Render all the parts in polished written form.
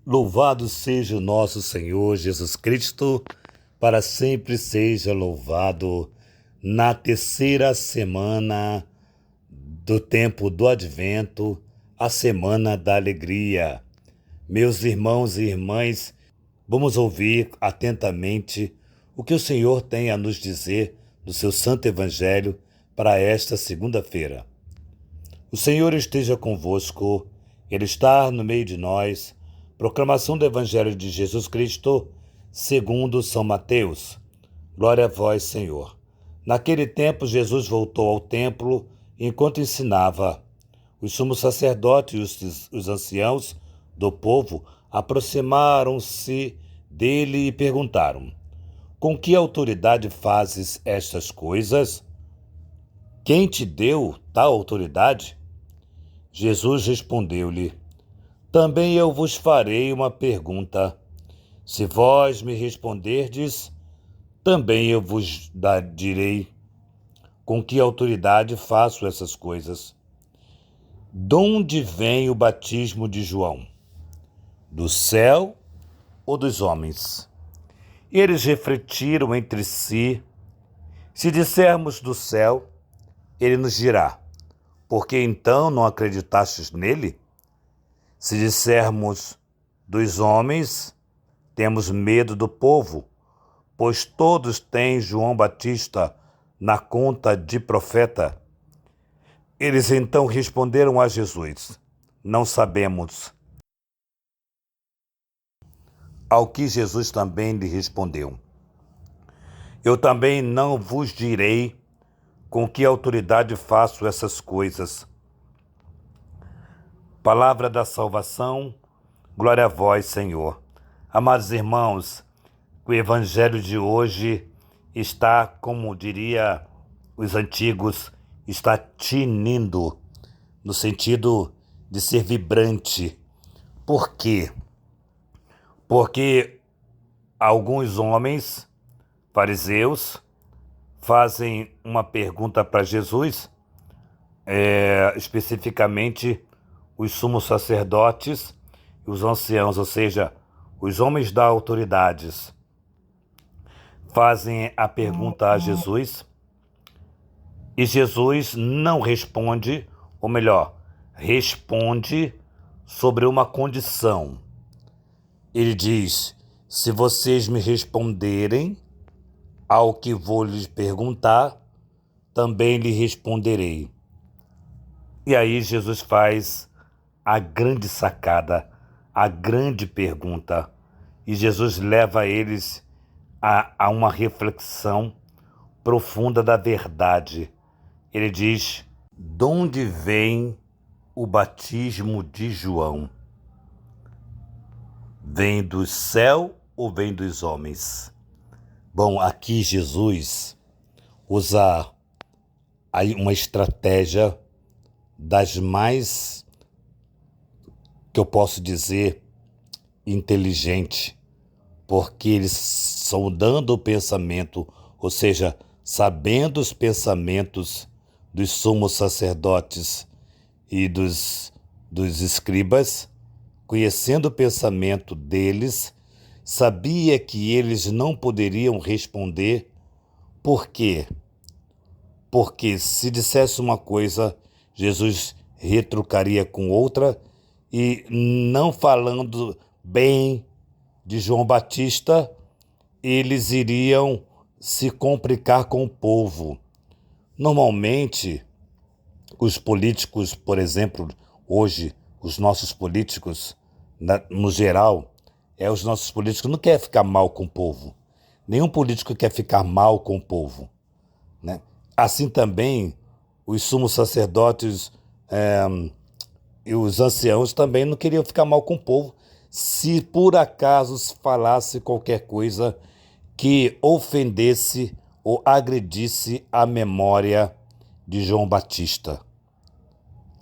Louvado seja o nosso Senhor Jesus Cristo, para sempre seja louvado. Na terceira semana do tempo do Advento, a semana da alegria. Meus irmãos e irmãs, vamos ouvir atentamente o que o Senhor tem a nos dizer no seu Santo Evangelho para esta segunda-feira. O Senhor esteja convosco, Ele está no meio de nós. Proclamação do Evangelho de Jesus Cristo, segundo São Mateus. Glória a vós, Senhor. Naquele tempo, Jesus voltou ao templo enquanto ensinava. Os sumos sacerdotes e os anciãos do povo aproximaram-se dele e perguntaram: com que autoridade fazes estas coisas? Quem te deu tal autoridade? Jesus respondeu-lhe: também eu vos farei uma pergunta. Se vós me responderdes, também eu vos direi com que autoridade faço essas coisas. De onde vem o batismo de João? Do céu ou dos homens? Eles refletiram entre si. Se dissermos do céu, ele nos dirá: por que então não acreditastes nele? Se dissermos dos homens, temos medo do povo, pois todos têm João Batista na conta de profeta. Eles então responderam a Jesus: não sabemos. Ao que Jesus também lhe respondeu: eu também não vos direi com que autoridade faço essas coisas. Palavra da salvação, glória a vós, Senhor. Amados irmãos, o Evangelho de hoje está, como diria os antigos, está tinindo, no sentido de ser vibrante. Por quê? Porque alguns homens, fariseus, fazem uma pergunta para Jesus, especificamente os sumos sacerdotes e os anciãos, ou seja, os homens da autoridades, fazem a pergunta a Jesus e Jesus não responde, ou melhor, responde sobre uma condição. Ele diz: se vocês me responderem ao que vou lhes perguntar, também lhe responderei. E aí Jesus faz a grande sacada, a grande pergunta, e Jesus leva eles a uma reflexão profunda da verdade. Ele diz: de onde vem o batismo de João? Vem do céu ou vem dos homens? Bom, aqui Jesus usa aí uma estratégia das mais, que eu posso dizer, inteligente, porque eles sondando o pensamento, ou seja, sabendo os pensamentos dos sumos sacerdotes e dos escribas, conhecendo o pensamento deles, sabia que eles não poderiam responder. Por quê? Porque se dissesse uma coisa, Jesus retrucaria com outra, e não falando bem de João Batista, eles iriam se complicar com o povo. Normalmente, os políticos, por exemplo, hoje, os nossos políticos, no geral, os nossos políticos não querem ficar mal com o povo. Nenhum político quer ficar mal com o povo, né? Assim também, os sumos sacerdotes e os anciãos também não queriam ficar mal com o povo se por acaso falasse qualquer coisa que ofendesse ou agredisse a memória de João Batista,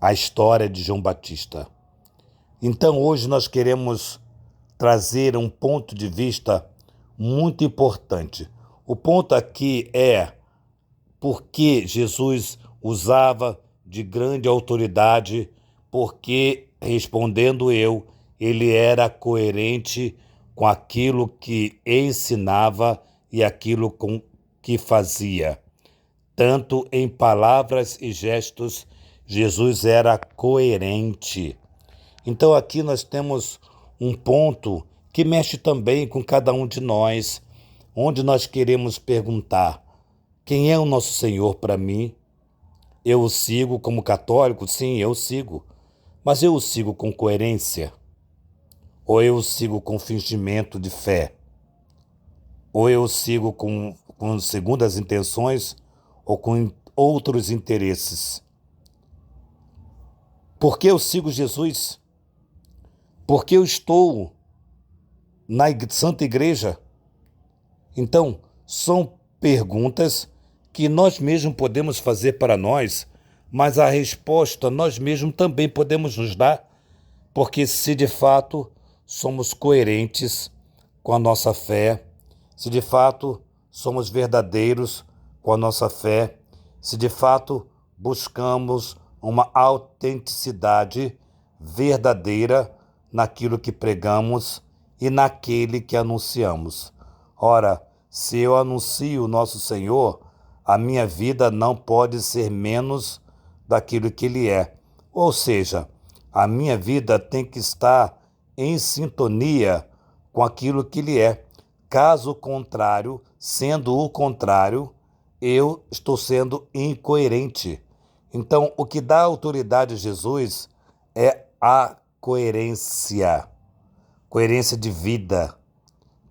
a história de João Batista. Então hoje nós queremos trazer um ponto de vista muito importante. O ponto aqui é porque Jesus usava de grande autoridade, porque, respondendo eu, ele era coerente com aquilo que ensinava e aquilo com que fazia. Tanto em palavras e gestos, Jesus era coerente. Então aqui nós temos um ponto que mexe também com cada um de nós, onde nós queremos perguntar: quem é o nosso Senhor para mim? Eu o sigo como católico? Sim, eu o sigo. Mas eu o sigo com coerência? Ou eu o sigo com fingimento de fé? Ou eu o sigo com segundas intenções ou com outros interesses? Por que eu sigo Jesus? Porque eu estou na Santa Igreja? Então, são perguntas que nós mesmos podemos fazer para nós, mas a resposta nós mesmos também podemos nos dar, porque se de fato somos coerentes com a nossa fé, se de fato somos verdadeiros com a nossa fé, se de fato buscamos uma autenticidade verdadeira naquilo que pregamos e naquele que anunciamos. Ora, se eu anuncio o nosso Senhor, a minha vida não pode ser menos daquilo que Ele é. Ou seja, a minha vida tem que estar em sintonia com aquilo que Ele é. Caso contrário, sendo o contrário, eu estou sendo incoerente. Então, o que dá autoridade a Jesus é a coerência. Coerência de vida.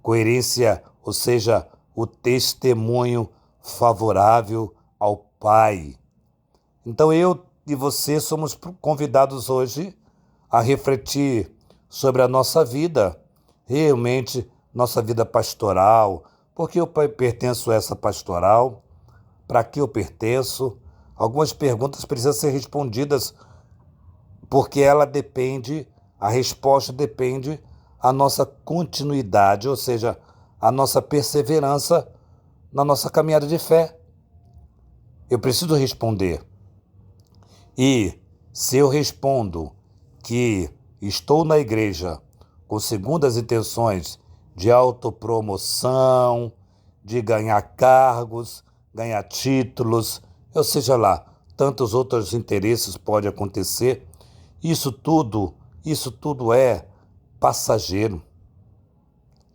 Coerência, ou seja, o testemunho favorável ao Pai. Então eu e você somos convidados hoje a refletir sobre a nossa vida, realmente nossa vida pastoral. Por que eu pertenço a essa pastoral? Para que eu pertenço? Algumas perguntas precisam ser respondidas porque a resposta depende a nossa continuidade, ou seja, a nossa perseverança na nossa caminhada de fé. Eu preciso responder. E se eu respondo que estou na igreja com segundas intenções de autopromoção, de ganhar cargos, ganhar títulos, ou seja lá, tantos outros interesses podem acontecer, isso tudo é passageiro.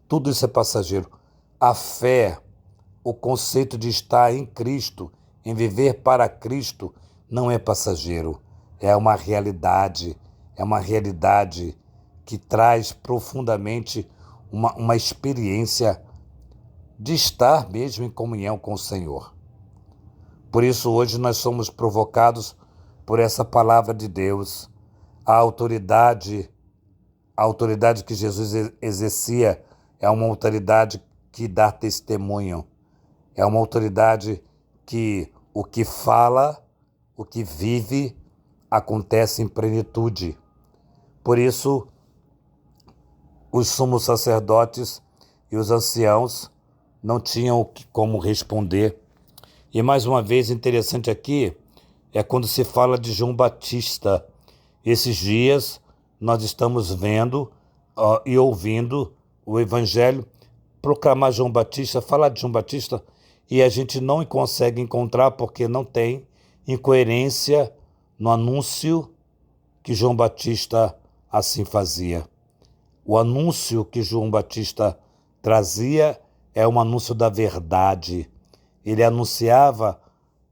Tudo isso é passageiro. A fé, o conceito de estar em Cristo, em viver para Cristo, não é passageiro. É uma realidade que traz profundamente uma experiência de estar mesmo em comunhão com o Senhor. Por isso hoje nós somos provocados por essa palavra de Deus. A autoridade que Jesus exercia é uma autoridade que dá testemunho. É uma autoridade que o que fala, o que vive, acontece em plenitude. Por isso, os sumos sacerdotes e os anciãos não tinham como responder. E mais uma vez, interessante aqui, é quando se fala de João Batista. Esses dias nós estamos vendo e ouvindo o Evangelho proclamar João Batista, falar de João Batista, e a gente não consegue encontrar porque não tem incoerência no anúncio que João Batista assim fazia. O anúncio que João Batista trazia é um anúncio da verdade. Ele anunciava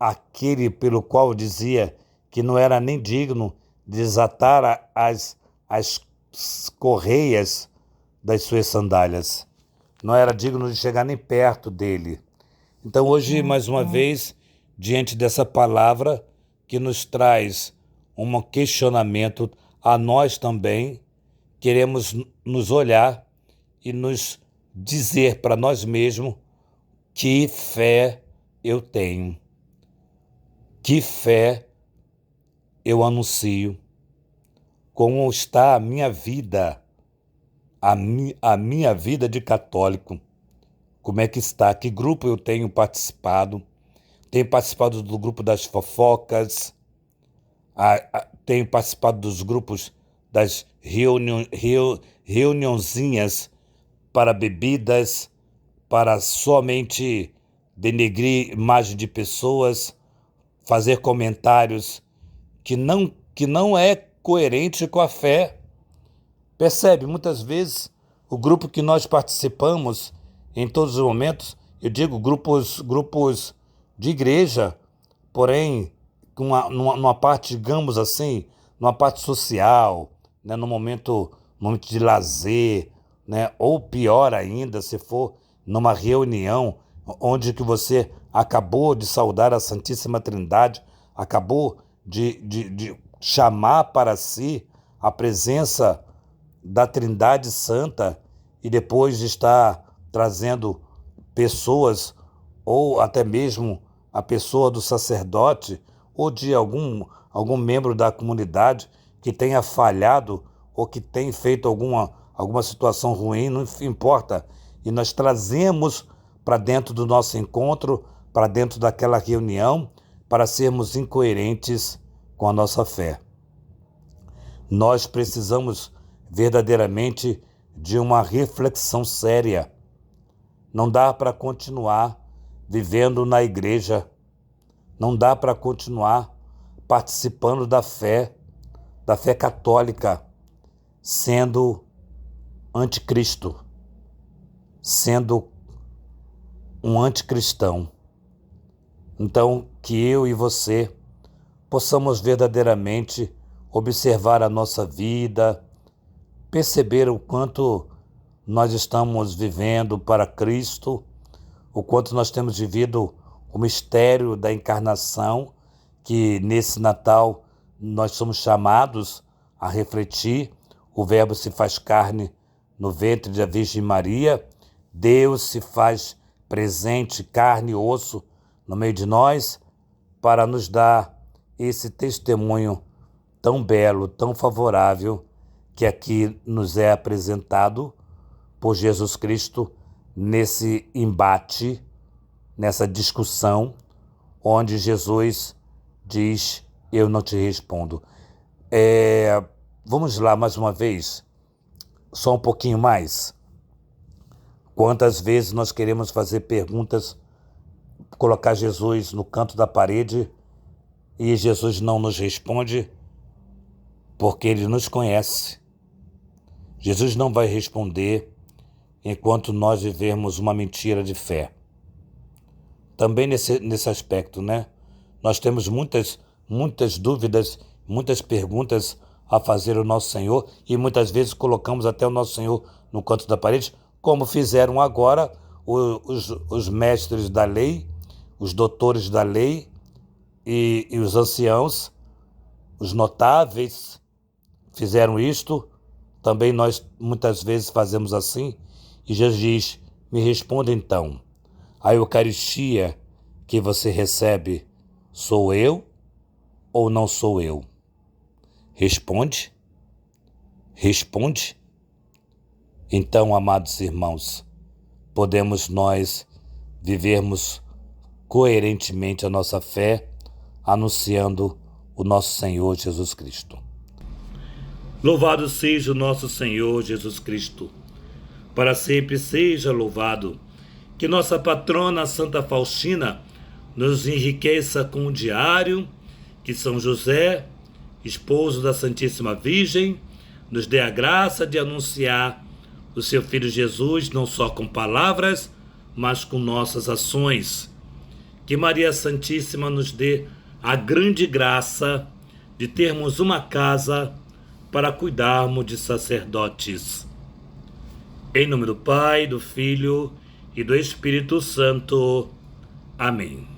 aquele pelo qual dizia que não era nem digno de desatar as correias das suas sandálias. Não era digno de chegar nem perto dele. Então hoje, mais uma vez, diante dessa palavra que nos traz um questionamento a nós também, queremos nos olhar e nos dizer para nós mesmos que fé eu tenho, que fé eu anuncio, como está a minha vida, a minha vida de católico, como é que está, que grupo eu tenho participado. Tenho participado do grupo das fofocas, tenho participado dos grupos das reuniãozinhas para bebidas, para somente denegrir imagem de pessoas, fazer comentários que não é coerente com a fé. Percebe? Muitas vezes o grupo que nós participamos em todos os momentos, eu digo grupos de igreja, porém numa parte, digamos assim, numa parte social, né, no momento de lazer, né, ou pior ainda, se for numa reunião onde que você acabou de saudar a Santíssima Trindade, acabou de chamar para si a presença da Trindade Santa e depois de estar trazendo pessoas ou até mesmo a pessoa do sacerdote ou de algum membro da comunidade que tenha falhado ou que tenha feito alguma situação ruim, não importa. E nós trazemos para dentro do nosso encontro, para dentro daquela reunião, para sermos incoerentes com a nossa fé. Nós precisamos verdadeiramente de uma reflexão séria. Não dá para continuar vivendo na igreja, não dá para continuar participando da fé católica, sendo anticristo, sendo um anticristão. Então, que eu e você possamos verdadeiramente observar a nossa vida, perceber o quanto nós estamos vivendo para Cristo, o quanto nós temos vivido o mistério da encarnação, que nesse Natal nós somos chamados a refletir. O Verbo se faz carne no ventre da Virgem Maria, Deus se faz presente, carne e osso, no meio de nós, para nos dar esse testemunho tão belo, tão favorável, que aqui nos é apresentado por Jesus Cristo nesse embate, nessa discussão, onde Jesus diz: eu não te respondo. Vamos lá mais uma vez, só um pouquinho mais. Quantas vezes nós queremos fazer perguntas, colocar Jesus no canto da parede e Jesus não nos responde porque Ele nos conhece. Jesus não vai responder enquanto nós vivermos uma mentira de fé. Também nesse aspecto, né? Nós temos muitas dúvidas, muitas perguntas a fazer ao nosso Senhor e muitas vezes colocamos até o nosso Senhor no canto da parede, como fizeram agora os mestres da lei, os doutores da lei e os anciãos, os notáveis fizeram isto. Também nós muitas vezes fazemos assim. E Jesus diz: me responda então, a Eucaristia que você recebe, sou eu ou não sou eu? Responde? Responde? Então, amados irmãos, podemos nós vivermos coerentemente a nossa fé, anunciando o nosso Senhor Jesus Cristo. Louvado seja o nosso Senhor Jesus Cristo. Para sempre seja louvado. Que nossa patrona Santa Faustina nos enriqueça com o diário, que São José, esposo da Santíssima Virgem, nos dê a graça de anunciar o seu Filho Jesus, não só com palavras, mas com nossas ações. Que Maria Santíssima nos dê a grande graça de termos uma casa para cuidarmos de sacerdotes. Em nome do Pai, do Filho e do Espírito Santo. Amém.